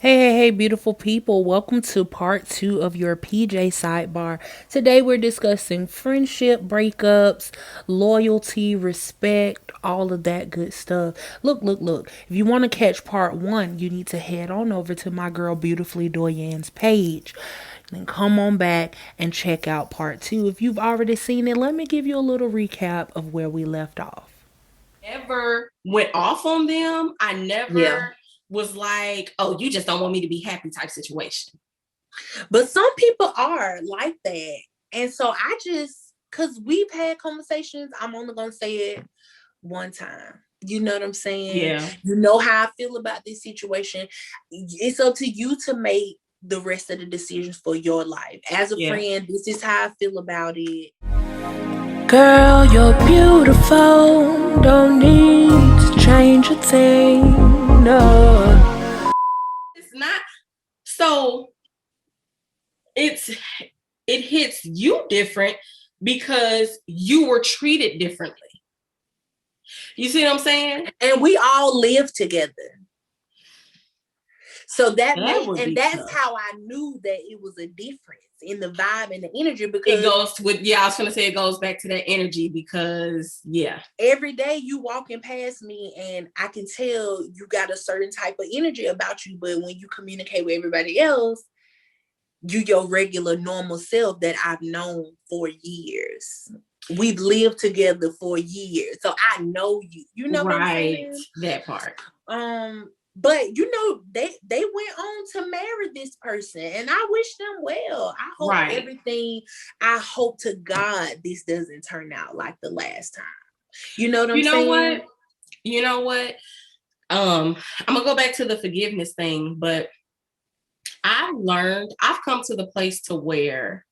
Hey, beautiful people. Welcome to part two of your PJ Sidebar. Today we're discussing friendship, breakups, loyalty, respect, all of that good stuff. Look. If you want to catch part one, you need to head on over to my girl Beautifully Doyan's page. Then come on back and check out part two. If you've already seen it, let me give you a little recap of where we left off. Never went off on them. I Yeah. never was like, oh, you just don't want me to be happy type situation. But some people are like that. And so because we've had conversations, I'm only going to say it one time. You know what I'm saying? Yeah. You know how I feel about this situation. It's up to you to make the rest of the decisions for your life. As a friend, this is how I feel about it. Girl, you're beautiful. Don't need to change a thing. No. It's not so it hits you different because you were treated differently. You see what I'm saying? And we all live together. So that's tough. how I knew that it was a difference in the vibe and the energy, because it goes with I was gonna say it goes back to that energy because every day you walking past me and I can tell you got a certain type of energy about you, but when you communicate with everybody else, you your regular normal self that I've known for years. We've lived together for years, so I know you. You know what I'm saying? That part. But they went on to marry this person, and I wish them well. I hope to God this doesn't turn out like the last time. You know what I'm saying? You know what? I'm gonna go back to the forgiveness thing, but I've come to the place to where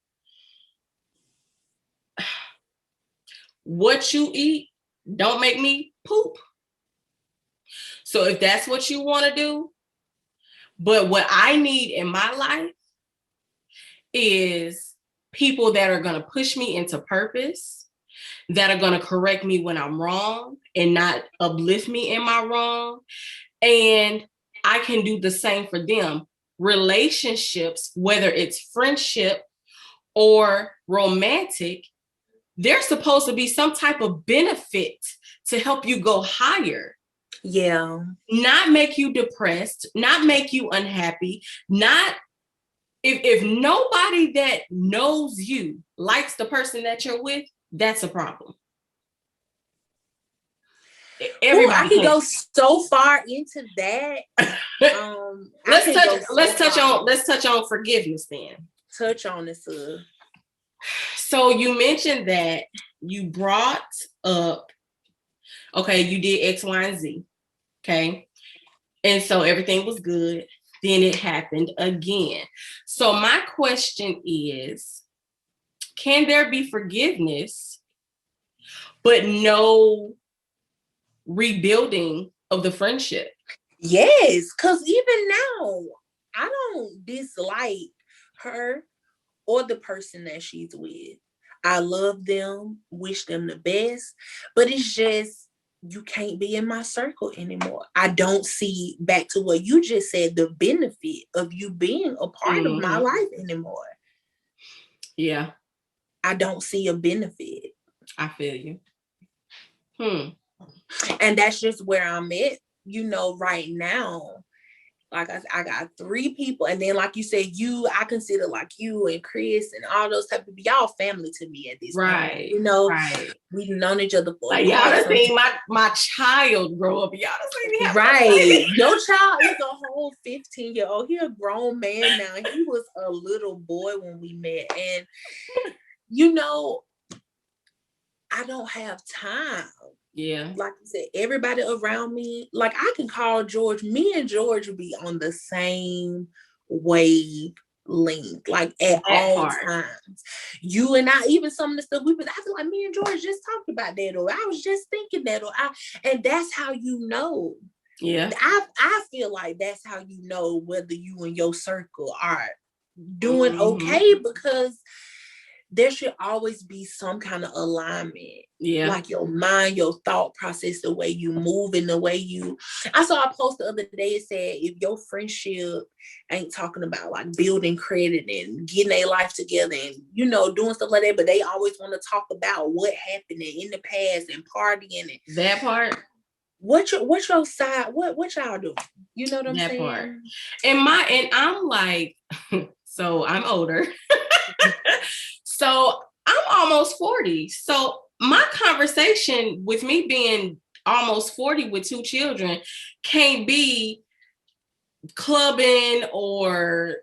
what you eat don't make me poop. So if that's what you want to do, but what I need in my life is people that are going to push me into purpose, that are going to correct me when I'm wrong and not uplift me in my wrong. And I can do the same for them. Relationships, whether it's friendship or romantic, there's supposed to be some type of benefit to help you go higher. Yeah. Not make you depressed, not make you unhappy, not if nobody that knows you likes the person that you're with, that's a problem. I could go so far into that. Let's touch on forgiveness then. Touch on it, sir. So you mentioned that you brought up, okay, you did X, Y, and Z. Okay. And so everything was good. Then it happened again. So my question is, can there be forgiveness, but no rebuilding of the friendship? Yes, because even now, I don't dislike her or the person that she's with. I love them, wish them the best, but it's just you can't be in my circle anymore. I don't see, back to what you just said, the benefit of you being a part of my life anymore. Yeah. I don't see a benefit. I feel you. And that's just where I'm at, right now. Like I got 3 people, and then like you said, I consider like you and Chris and all those type of people, y'all family to me at this point. Right. We've known each other for like y'all done seen my child grow up. Y'all done seen me. Right. Your child is a whole 15-year-old. He a grown man now. He was a little boy when we met, and I don't have time. Yeah. Like you said, everybody around me, like I can call George. Me and George will be on the same wavelength, like at all times. You and I, even some of the stuff I feel like me and George just talked about that, or I was just thinking that, and that's how you know. Yeah. I feel like that's how you know whether you and your circle are doing okay, because there should always be some kind of alignment. Yeah. Like your mind, your thought process, the way you move and the way you. I saw a post the other day. It said, if your friendship ain't talking about like building credit and getting their life together and, you know, doing stuff like that, but they always want to talk about what happened in the past and partying and that part. What's your side? What y'all doing? You know what I'm saying? Part. And I'm like, so I'm older. So I'm almost 40. So my conversation with me being almost 40 with 2 children can't be clubbing or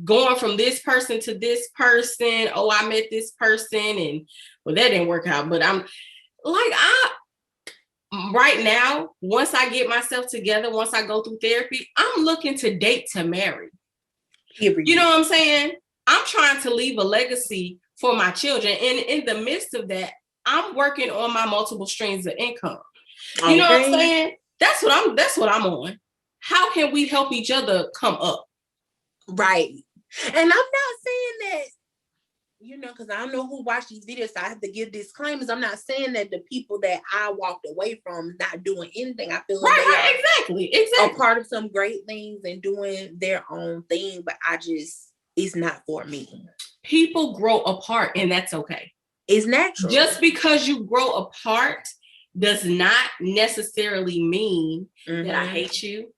going from this person to this person. Oh, I met this person and well, that didn't work out. But I'm like, right now, once I get myself together, once I go through therapy, I'm looking to date to marry. You know what I'm saying? I'm trying to leave a legacy for my children. And in the midst of that, I'm working on my multiple streams of income. You know what I'm saying? That's what I'm on. How can we help each other come up? Right. And I'm not saying that, you know, because I don't know who watched these videos, so I have to give disclaimers. I'm not saying that the people that I walked away from not doing anything. I feel like they are exactly a part of some great things and doing their own thing, but it's not for me. People grow apart, and that's okay. It's natural. Just because you grow apart does not necessarily mean that I hate you.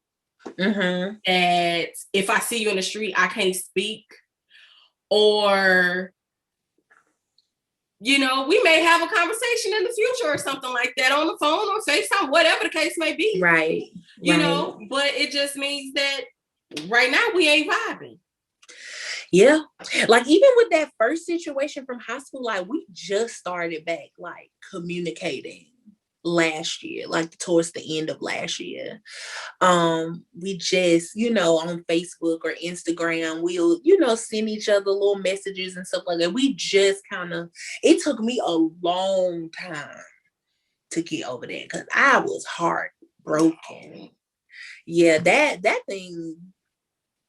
That if I see you in the street, I can't speak, or you know, we may have a conversation in the future or something like that on the phone or FaceTime, whatever the case may be. Right. You know, but it just means that right now we ain't vibing. Yeah. Like even with that first situation from high school, like we just started back like communicating last year, like towards the end of last year. We just, you know, on Facebook or Instagram, we'll, you know, send each other little messages and stuff like that. We just it took me a long time to get over that because I was heartbroken. Yeah, that thing.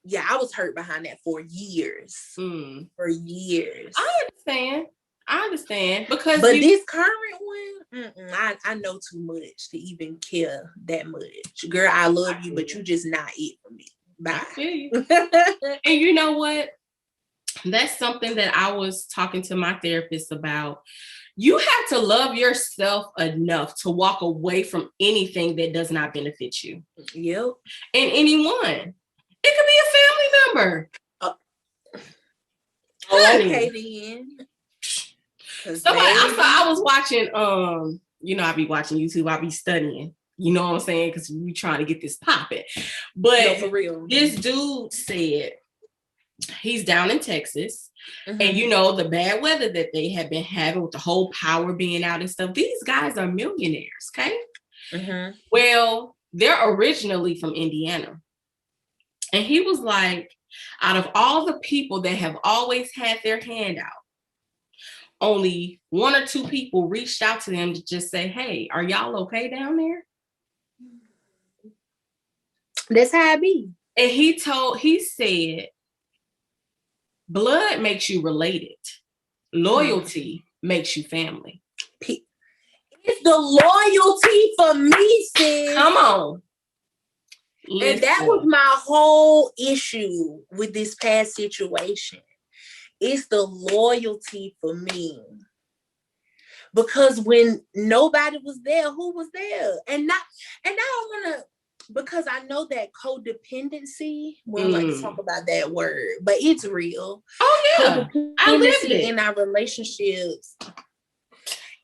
Yeah, I was hurt behind that for years. For years. I understand because this current one, I know too much to even care that much. Girl, I love you, but you just not it for me. Bye. I feel you. And you know what? That's something that I was talking to my therapist about. You have to love yourself enough to walk away from anything that does not benefit you. Yep. And anyone. It could be a family member. Okay, then. I was watching, you know, I be watching YouTube, I be studying, you know what I'm saying? Because we trying to get this popping. But for real. This dude said he's down in Texas, and you know, the bad weather that they have been having with the whole power being out and stuff. These guys are millionaires, okay? Well, they're originally from Indiana. And he was like, out of all the people that have always had their hand out, only 1 or 2 people reached out to them to just say, hey, are y'all okay down there? That's how it be. And he said, blood makes you related. Loyalty makes you family. It's the loyalty for me, sis. Come on. Listen. And that was my whole issue with this past situation. It's the loyalty for me. Because when nobody was there, who was there? And I don't want to, because I know that codependency, we don't like to talk about that word, but it's real. Oh yeah. Codependency in our relationships,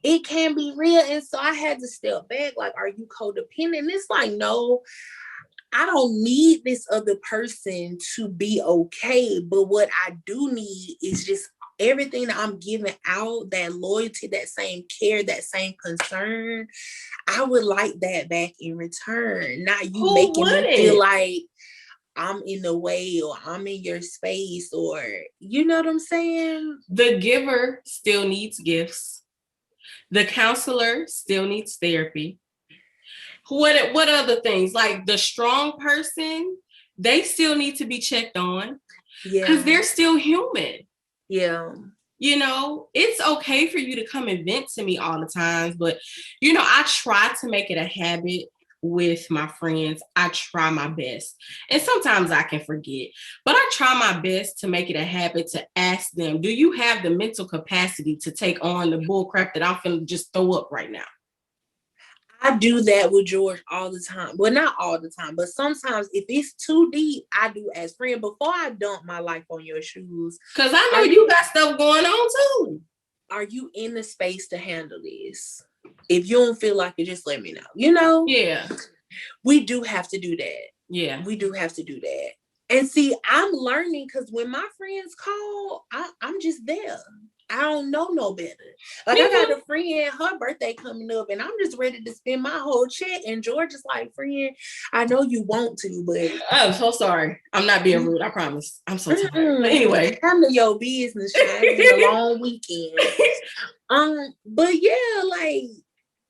it can be real. And so I had to step back, like, are you codependent? And it's like, no, I don't need this other person to be okay. But what I do need is just everything that I'm giving out, that loyalty, that same care, that same concern. I would like that back in return. Not you making me feel like I'm in the way or I'm in your space, or you know what I'm saying? The giver still needs gifts. The counselor still needs therapy. What other things? Like the strong person, they still need to be checked on. Yeah. Because they're still human. Yeah. You know, it's okay for you to come and vent to me all the time, but you know, I try to make it a habit with my friends. I try my best. And sometimes I can forget, but I try my best to make it a habit to ask them, do you have the mental capacity to take on the bull crap that I'm finna just throw up right now? I do that with George all the time. Well, not all the time, but sometimes if it's too deep, I do ask friend before I dump my life on your shoes. Because I know you got stuff going on too. Are you in the space to handle this? If you don't feel like it, just let me know. You know? Yeah. We do have to do that. Yeah. We do have to do that. And see, I'm learning because when my friends call, I'm just there. I don't know no better. Like I got a friend, her birthday coming up, and I'm just ready to spend my whole check. And George is like, friend, I know you want to, but I'm so sorry. I'm not being rude. I promise. I'm so tired. But anyway, handle your business, child. It's been a long weekend. But yeah, like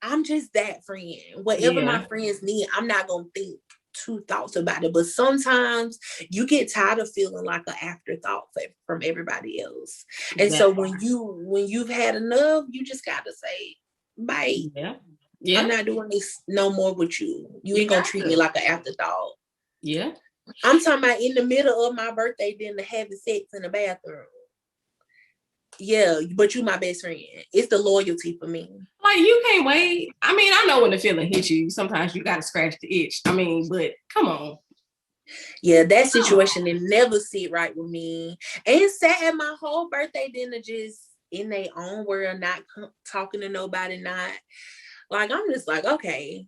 I'm just that friend. Whatever my friends need, I'm not gonna think two thoughts about it. But sometimes you get tired of feeling like an afterthought from everybody else. And so when you've had enough, you just gotta say, bye. Yeah. I'm not doing this no more with you. You ain't gonna treat me like an afterthought. Yeah. I'm talking about in the middle of my birthday, then to having sex in the bathroom. Yeah, but you my best friend. It's the loyalty for me. Like, you can't wait. I mean, I know when the feeling hits you, sometimes you got to scratch the itch. I mean, but come on. Yeah, that situation it never sit right with me. And sat at my whole birthday dinner just in their own world, not talking to nobody, not like I'm just like, okay,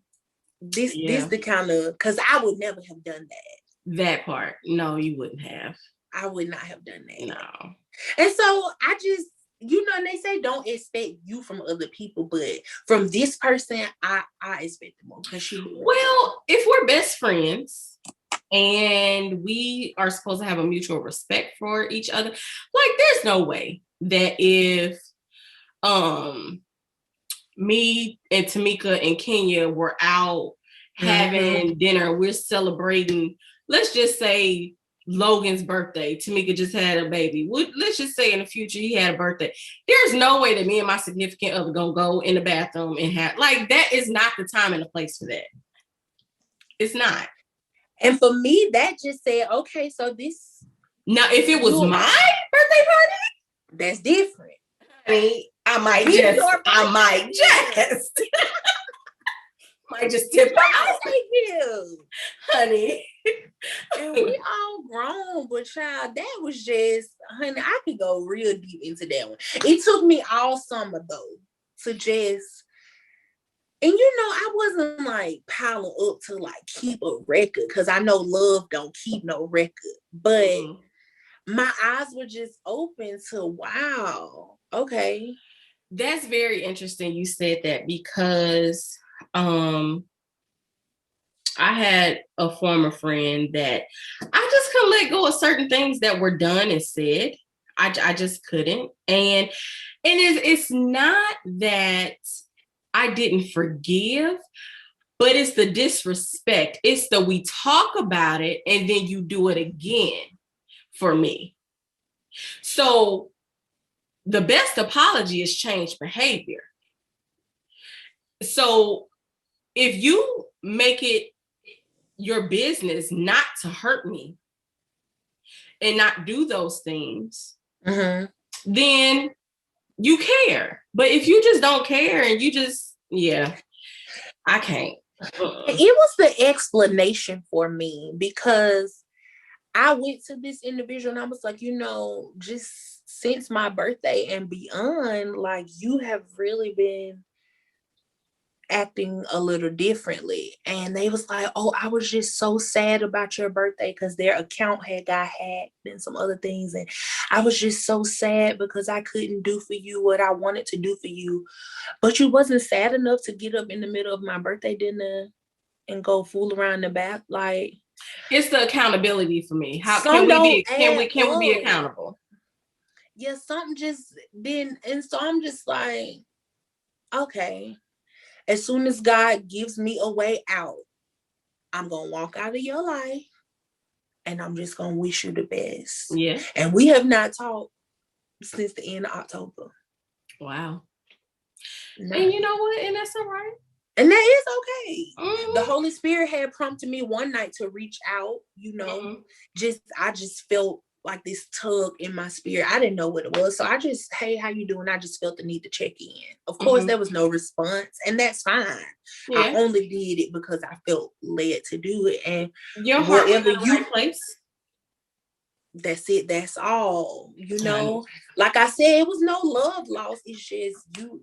this the kind of, because I would never have done that. That part. No, you wouldn't have. I would not have done that. No. And so I just, you know, they say don't expect you from other people, but from this person, I expect more because she. Well, if we're best friends and we are supposed to have a mutual respect for each other, like there's no way that if me and Tamika and Kenya were out having dinner, we're celebrating, let's just say Logan's birthday. Tamika just had a baby. Let's just say in the future he had a birthday. There's no way that me and my significant other gonna go in the bathroom and have, like, that is not the time and the place for that. It's not. And for me, that just said, okay, so this. Now, if it was my birthday party, that's different. I might just tip out. Honey. And we all grown, but child, that was just, honey, I could go real deep into that one. It took me all summer though to just, and you know, I wasn't like piling up to like keep a record because I know love don't keep no record, but my eyes were just open to, wow, okay. That's very interesting you said that because I had a former friend that I just couldn't let go of certain things that were done and said. I just couldn't. And it's not that I didn't forgive, but it's the disrespect. It's the we talk about it and then you do it again for me. So the best apology is change behavior. So if you make it your business not to hurt me and not do those things, then you care. But if you just don't care and you just, I can't. It was the explanation for me because I went to this individual and I was like, you know, just since my birthday and beyond, like you have really been acting a little differently. And they was like, oh, I was just so sad about your birthday because their account had got hacked and some other things. And I was just so sad because I couldn't do for you what I wanted to do for you. But you wasn't sad enough to get up in the middle of my birthday dinner and go fool around the bath. Like, it's the accountability for me. How can we be accountable? Yeah, something just didn't. And so I'm just like, okay. As soon as God gives me a way out, I'm going to walk out of your life and I'm just going to wish you the best. Yeah. And we have not talked since the end of October. Wow. No. And you know what? And that's all right. And that is okay. Mm-hmm. The Holy Spirit had prompted me one night to reach out, I just felt like this tug in my spirit. I didn't know what it was. So I just, hey, how you doing? I just felt the need to check in. Of course, there was no response, and that's fine. Yeah. I only did it because I felt led to do it. And your heart was in the right place. That's it. That's all. Like I said, it was no love lost. It's just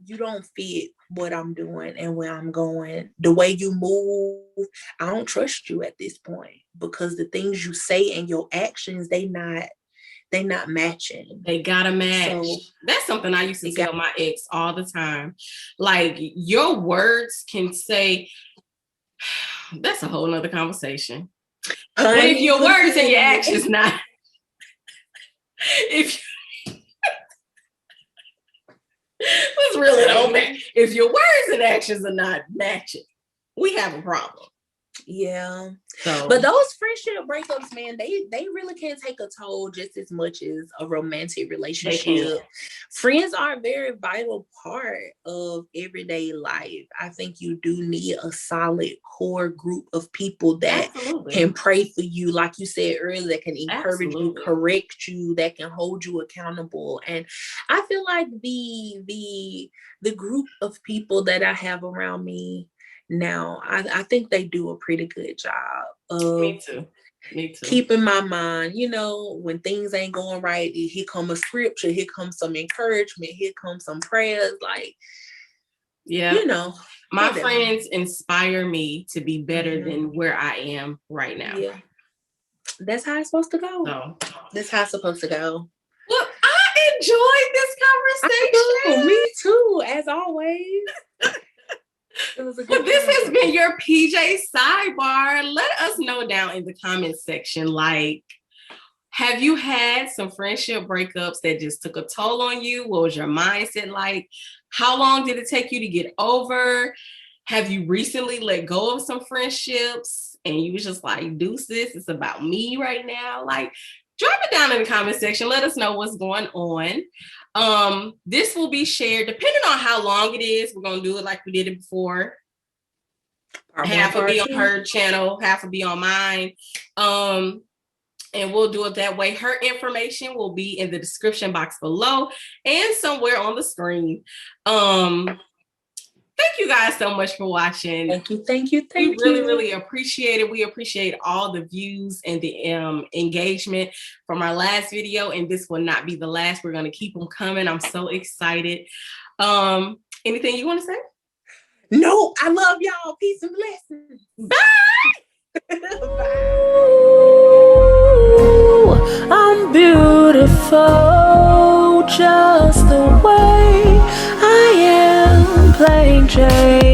you don't fit what I'm doing and where I'm going. The way you move, I don't trust you at this point, because the things you say and your actions, they not matching. They gotta match. So, that's something I used to tell my ex all the time. Like, your words can say, that's a whole nother conversation. But if your words and your actions not, if let's really don't match. If your words and actions are not matching, we have a problem. Yeah. But those friendship breakups, man, they really can take a toll just as much as a romantic relationship. Friends are a very vital part of everyday life. I think you do need a solid core group of people that can pray for you, like you said earlier, that can encourage you, correct you, that can hold you accountable. And I feel like the group of people that I have around me now, I think they do a pretty good job of Me too. keeping my mind, when things ain't going right, here come a scripture, here comes some encouragement, here comes some prayers, like, my friends inspire me to be better than where I am right now. Yeah. That's how it's supposed to go. That's how it's supposed to go. Well, I enjoyed this conversation. Me too, as always. This has been your PJ Sidebar. Let us know down in the comments section, like, have you had some friendship breakups that just took a toll on you? What was your mindset like? How long did it take you to get over? Have you recently let go of some friendships and you was just like, deuces, it's about me right now? Like, drop it down in the comment section. Let us know what's going on. This will be shared depending on how long it is. We're gonna do it like we did it before. Half will be on her channel, half will be on mine. And we'll do it that way. Her information will be in the description box below and somewhere on the screen. Thank you guys so much for watching. Thank you. We really, really appreciate it. We appreciate all the views and the engagement from our last video, and this will not be the last. We're going to keep them coming. I'm so excited. Anything you want to say? No, I love y'all. Peace and blessings. Bye. Bye. I'm beautiful just the way I am, plain Jane.